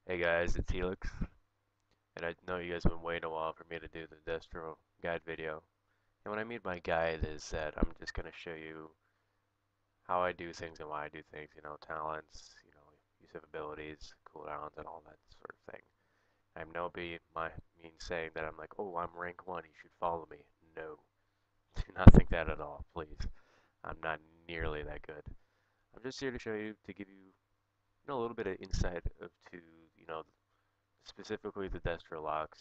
Hey guys, it's Helix, and I know you guys have been waiting a while for me to do the Destro guide video. And what I mean by guide is that I'm just going to show you how I do things and why I do things, talents, use of abilities, cooldowns, and all that sort of thing. I'm no be my mean saying that I'm like, oh, I'm rank 1, you should follow me. No, do not think that at all, please. I'm not nearly that good. I'm just here to show you, to give you, a little bit of insight specifically the Destro Locks.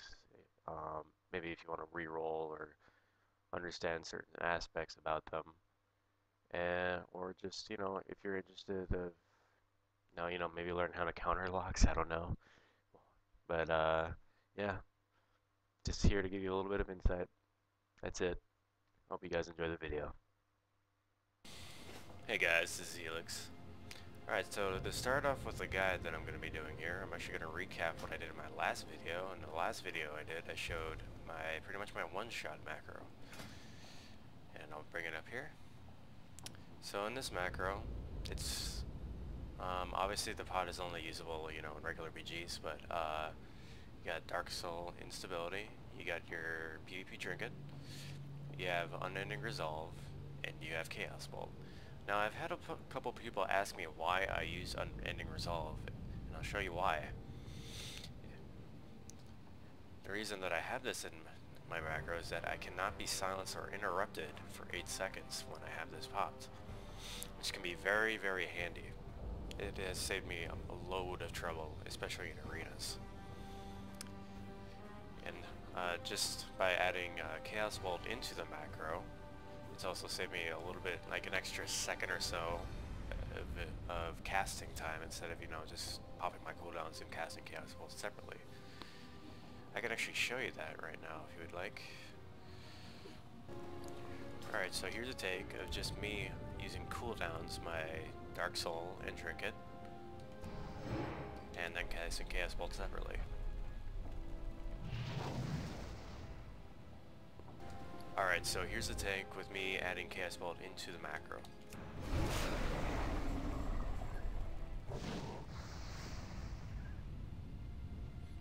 Maybe if you want to re-roll or understand certain aspects about them, and or just if you're interested to maybe learn how to counter locks. I don't know, but yeah, just here to give you a little bit of insight. That's it. Hope you guys enjoy the video. Hey guys, this is Helix. Alright, so to start off with the guide that I'm going to be doing here, I'm actually going to recap what I did in my last video. In the last video I showed pretty much my one-shot macro. And I'll bring it up here. So in this macro, it's obviously the pod is only usable, in regular BGs, but you got Dark Soul Instability, you got your PvP Trinket, you have Unending Resolve, and you have Chaos Bolt. Now I've had a couple people ask me why I use Unending Resolve, and I'll show you why. The reason that I have this in my macro is that I cannot be silenced or interrupted for 8 seconds when I have this popped, which can be very, very handy. It has saved me a load of trouble, especially in arenas. And just by adding Chaos Bolt into the macro, it's also saved me a little bit, like an extra second or so of casting time instead of, just popping my cooldowns and casting Chaos Bolts separately. I can actually show you that right now if you would like. Alright, so here's a take of just me using cooldowns, my Dark Soul and Trinket, and then casting Chaos Bolt separately. Alright, so here's the tank with me adding Chaos Bolt into the macro.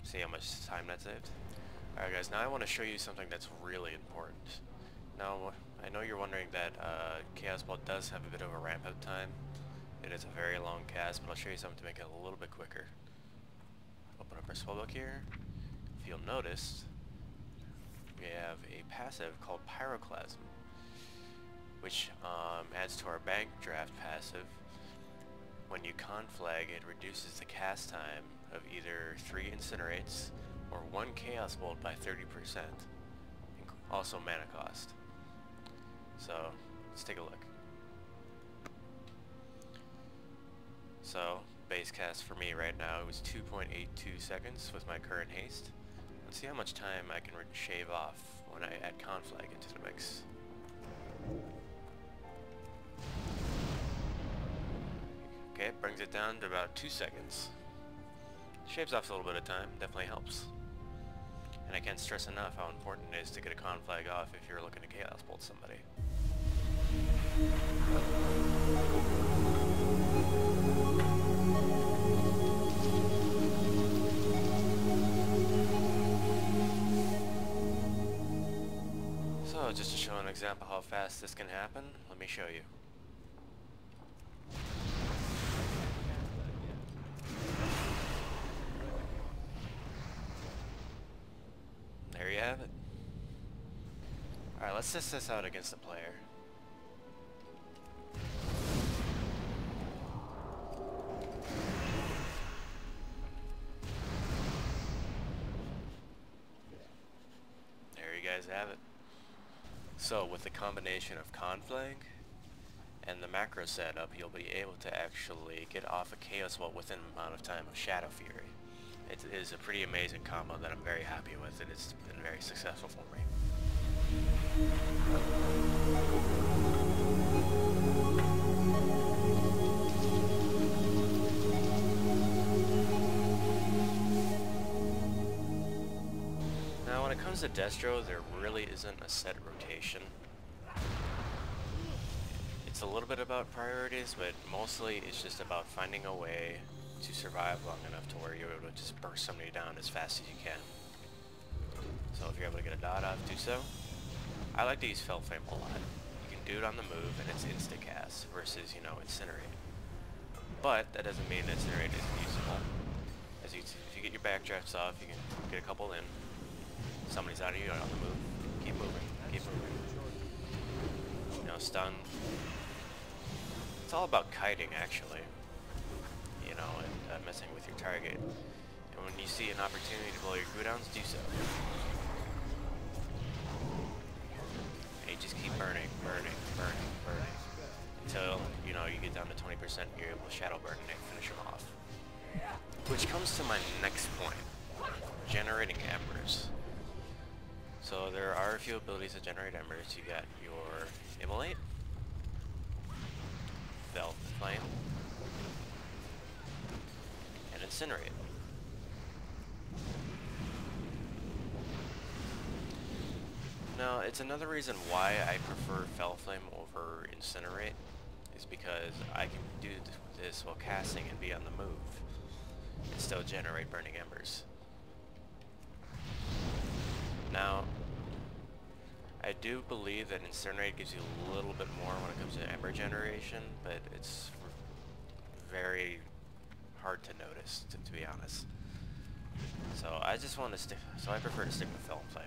See how much time that saved? Alright guys, now I want to show you something that's really important. Now, I know you're wondering that Chaos Bolt does have a bit of a ramp up time. It is a very long cast, but I'll show you something to make it a little bit quicker. Open up our spellbook here. If you'll notice, we have a passive called Pyroclasm, which adds to our bank draft passive. When you conflag, it reduces the cast time of either 3 Incinerates or 1 Chaos Bolt by 30%, also mana cost. So, let's take a look. So, base cast for me right now is 2.82 seconds with my current haste. Let's see how much time I can shave off when I add conflag into the mix. Okay, it brings it down to about 2 seconds. Shaves off a little bit of time, definitely helps. And I can't stress enough how important it is to get a conflag off if you're looking to Chaos Bolt somebody. So, just to show an example how fast this can happen, let me show you. There you have it. Alright, let's test this out against a player. There you guys have it. So with the combination of conflag and the macro setup, you'll be able to actually get off a Chaos Bolt within an amount of time of Shadow Fury. It is a pretty amazing combo that I'm very happy with, and it's been very successful for me. Now when it comes to Destro, there really isn't a set rotation. It's a little bit about priorities, but mostly it's just about finding a way to survive long enough to where you're able to just burst somebody down as fast as you can. So if you're able to get a dot off, do so. I like to use Fell Flame a lot. You can do it on the move and it's insta-cast versus, you know, Incinerate. But that doesn't mean Incinerate isn't usable. If you get your backdrafts off, you can get a couple in. Somebody's out of you on the move. Keep moving. Keep moving. You know, stun. It's all about kiting, actually. You know, and messing with your target. And when you see an opportunity to blow your cooldowns, do so. And you just keep burning, burning, burning, burning. Until, you know, you get down to 20% and you're able to shadow burn and finish them off. Which comes to my next point. Generating embers. So there are a few abilities that generate embers. You got your Immolate, Fell Flame, and Incinerate. Now, it's another reason why I prefer Fell Flame over Incinerate, is because I can do this while casting and be on the move, and still generate burning embers. Now, I do believe that Incinerate gives you a little bit more when it comes to ember generation, but it's very hard to notice, to be honest. So I just want to stick. So I prefer to stick with Fell Flame.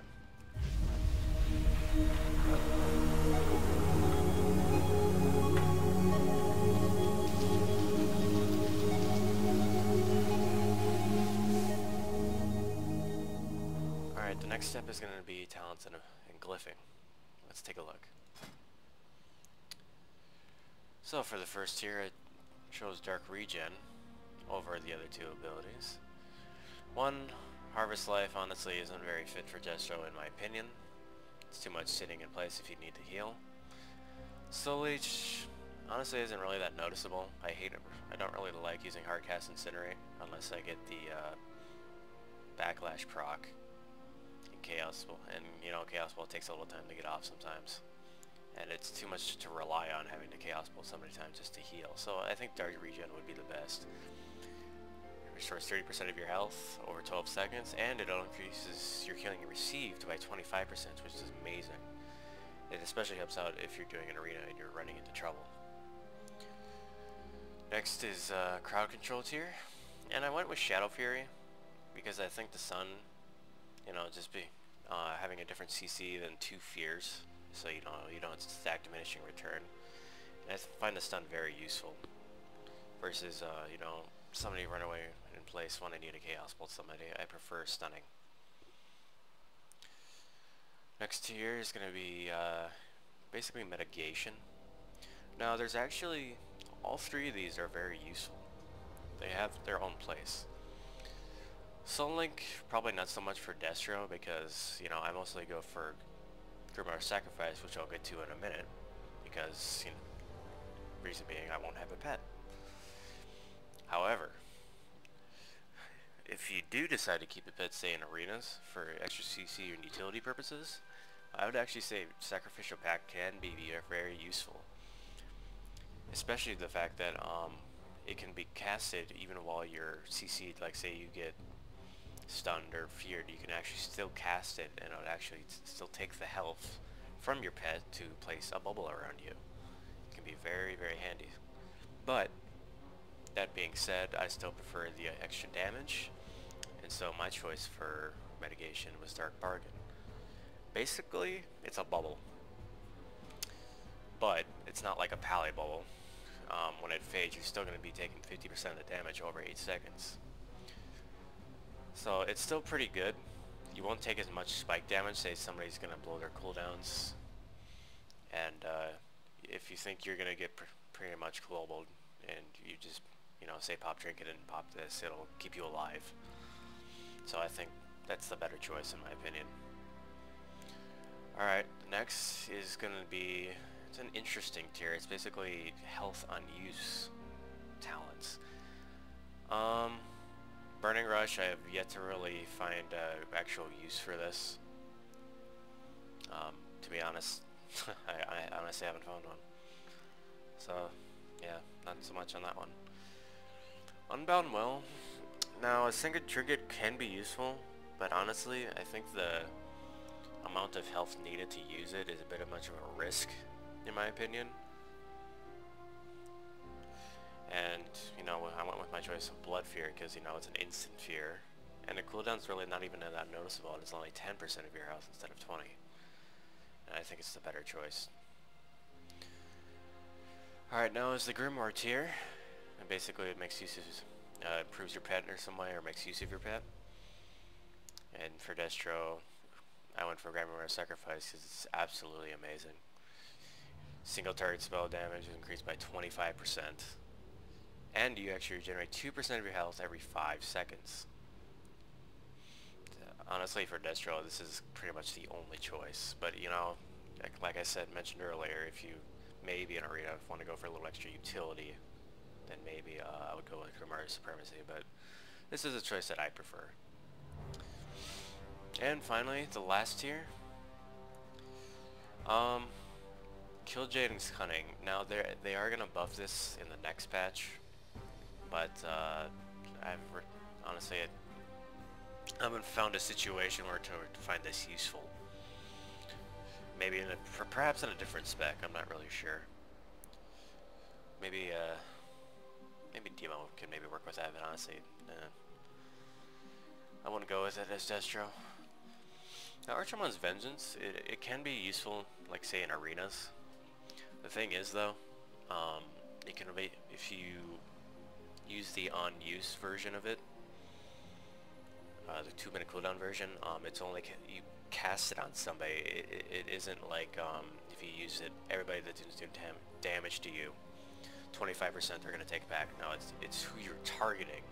Alright, the next step is going to be talents and glyphing. Let's take a look. So for the first tier, it shows Dark Regen over the other two abilities. One, Harvest Life honestly isn't very fit for Destro in my opinion. It's too much sitting in place if you need to heal. Soul Leech honestly isn't really that noticeable. I hate it. I don't really like using Hardcast Incinerate unless I get the Backlash proc in Chaos Ball. And you know, Chaos Ball takes a little time to get off sometimes. And it's too much to rely on having to Chaos Ball so many times just to heal. So I think Dark Regen would be the best. Restores 30% of your health over 12 seconds, and it increases your healing received by 25%, which is amazing. It especially helps out if you're doing an arena and you're running into trouble. Next is crowd control tier, and I went with Shadow Fury because I think the Sun, you know, just be having a different CC than two Fears, so you know you don't stack diminishing return. And I find the stun very useful versus you know, somebody run away in place when I need a Chaos Bolt somebody. I prefer stunning. Next tier is going to be basically mitigation. Now there's actually, all three of these are very useful. They have their own place. Soul Link, probably not so much for Destro because, you know, I mostly go for Grimoire Sacrifice, which I'll get to in a minute, because, you know, reason being I won't have a pet. However, if you do decide to keep a pet, say in arenas, for extra CC and utility purposes, I would actually say Sacrificial Pact can be very useful. Especially the fact that it can be casted even while you're CC'd, like say you get stunned or feared, you can actually still cast it and it would actually still take the health from your pet to place a bubble around you. It can be very, very handy. But that being said, I still prefer the extra damage, and so my choice for mitigation was Dark Bargain. Basically, it's a bubble, but it's not like a Pally bubble. When it fades, you're still going to be taking 50% of the damage over 8 seconds. So it's still pretty good. You won't take as much spike damage, say somebody's going to blow their cooldowns, and if you think you're going to get pretty much global, and you just, you know, say pop trinket and pop this, it'll keep you alive. So I think that's the better choice in my opinion. Alright, next is going to be, it's an interesting tier. It's basically health on use talents. Burning Rush, I have yet to really find actual use for this. To be honest, I honestly haven't found one. So, yeah, not so much on that one. Unbound well. Now, a single trinket can be useful, but honestly, I think the amount of health needed to use it is a bit of much of a risk, in my opinion. And, you know, I went with my choice of Blood Fear because, you know, it's an instant fear. And the cooldown's really not even that noticeable. It's only 10% of your health instead of 20. And I think it's the better choice. Alright, now is the Grimoire tier. And basically it makes use of, improves your pet in some way or makes use of your pet. And for Destro, I went for Grimoire Sacrifice because it's absolutely amazing. Single target spell damage is increased by 25%. And you actually regenerate 2% of your health every 5 seconds. Honestly, for Destro, this is pretty much the only choice. But, you know, like I mentioned earlier, if you maybe in Arena want to go for a little extra utility, then maybe I would go with Grimoire Supremacy. But this is a choice that I prefer. And finally, the last tier. Killjade and Cunning. Now, they are going to buff this in the next patch. But, honestly, I haven't found a situation where to find this useful. Maybe perhaps in a different spec, I'm not really sure. Maybe Demo can maybe work with that, but honestly, I wouldn't go with it as Destro. Now, Archamon's Vengeance, it can be useful, like, say, in arenas. The thing is, though, it can be, if you use the on-use version of it, the 2-minute cooldown version, it's only you cast it on somebody. It isn't like if you use it, everybody that's doing damage to you, 25% are going to take it back. No, it's who you're targeting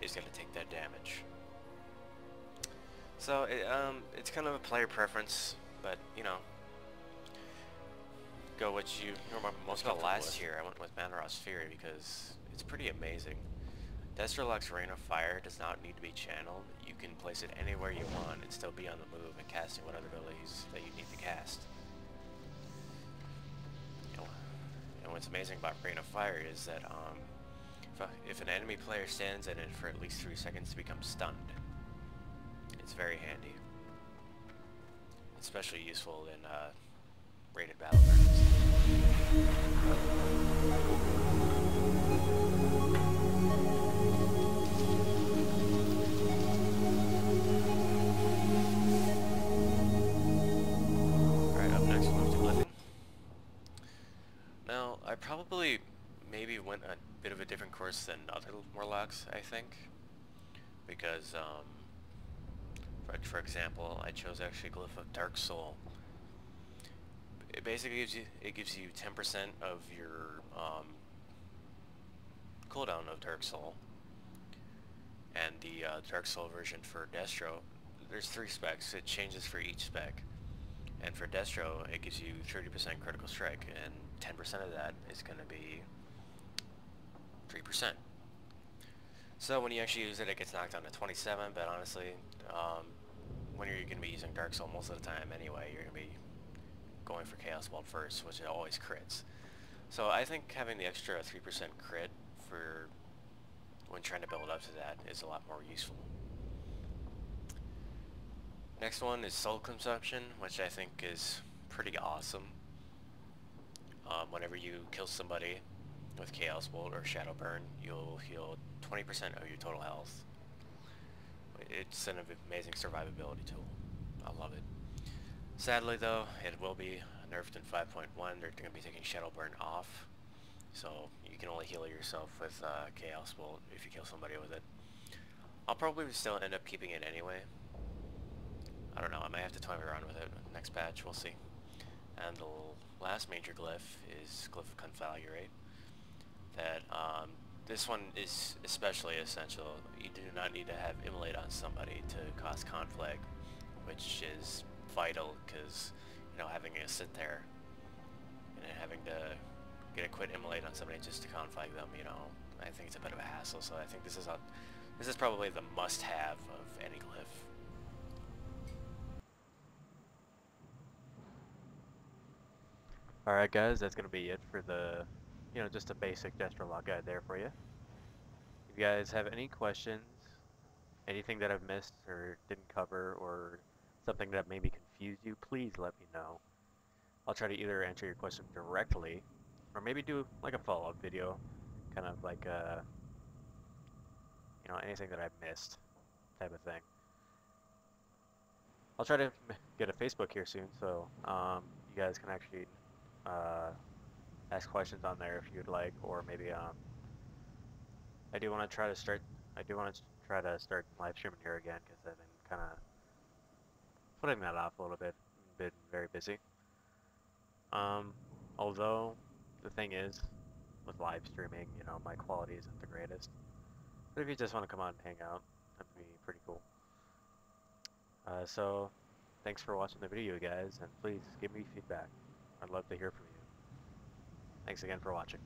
is going to take that damage. So it's kind of a player preference, but you know, go what you. Most of the last year, I went with Manoroth's Fury because it's pretty amazing. Destro Locks Rain of Fire does not need to be channeled. You can place it anywhere you want and still be on the move and casting whatever abilities that you need to cast. And what's amazing about Rain of Fire is that if an enemy player stands in it for at least 3 seconds to become stunned, it's very handy. Especially useful in rated battlegrounds. I probably maybe went a bit of a different course than other Warlocks, I think, because for example, I chose actually Glyph of Dark Soul. It basically gives you 10% of your cooldown of Dark Soul, and the Dark Soul version for Destro, there's 3 specs. It changes for each spec. And for Destro, it gives you 30% critical strike, and 10% of that is going to be 3%. So when you actually use it, it gets knocked down to 27, but honestly, when you're going to be using Dark Soul most of the time anyway, you're going to be going for Chaos Bolt first, which it always crits. So I think having the extra 3% crit for when trying to build up to that is a lot more useful. Next one is Soul Consumption, which I think is pretty awesome. Whenever you kill somebody with Chaos Bolt or Shadow Burn, you'll heal 20% of your total health. It's an amazing survivability tool. I love it. Sadly though, it will be nerfed in 5.1. They're going to be taking Shadow Burn off, so you can only heal yourself with Chaos Bolt if you kill somebody with it. I'll probably still end up keeping it anyway. I don't know, I might have to toy around with it next patch, we'll see. And the last major glyph is Glyph of Conflagrate. That, this one is especially essential. You do not need to have Immolate on somebody to cause conflict, which is vital, because, you know, having to sit there and having to get a quit Immolate on somebody just to conflict them, you know, I think it's a bit of a hassle, so I think this is probably the must-have of any glyph. Alright guys, that's going to be it for the, just a basic Destro Lock guide there for you. you guys have any questions, anything that I've missed or didn't cover, or something that maybe confused you, please let me know. I'll try to either answer your question directly, or maybe do like a follow-up video, kind of like anything that I've missed type of thing. I'll try to get a Facebook here soon, so you guys can actually uh, ask questions on there if you'd like, or maybe I do want to try to start. I do want to try to start live streaming here again because I've been kind of putting that off a little bit. Been very busy. Um, although the thing is, with live streaming, my quality isn't the greatest. But if you just want to come on and hang out, that'd be pretty cool. So, thanks for watching the video, guys, and please give me feedback. I'd love to hear from you. Thanks again for watching.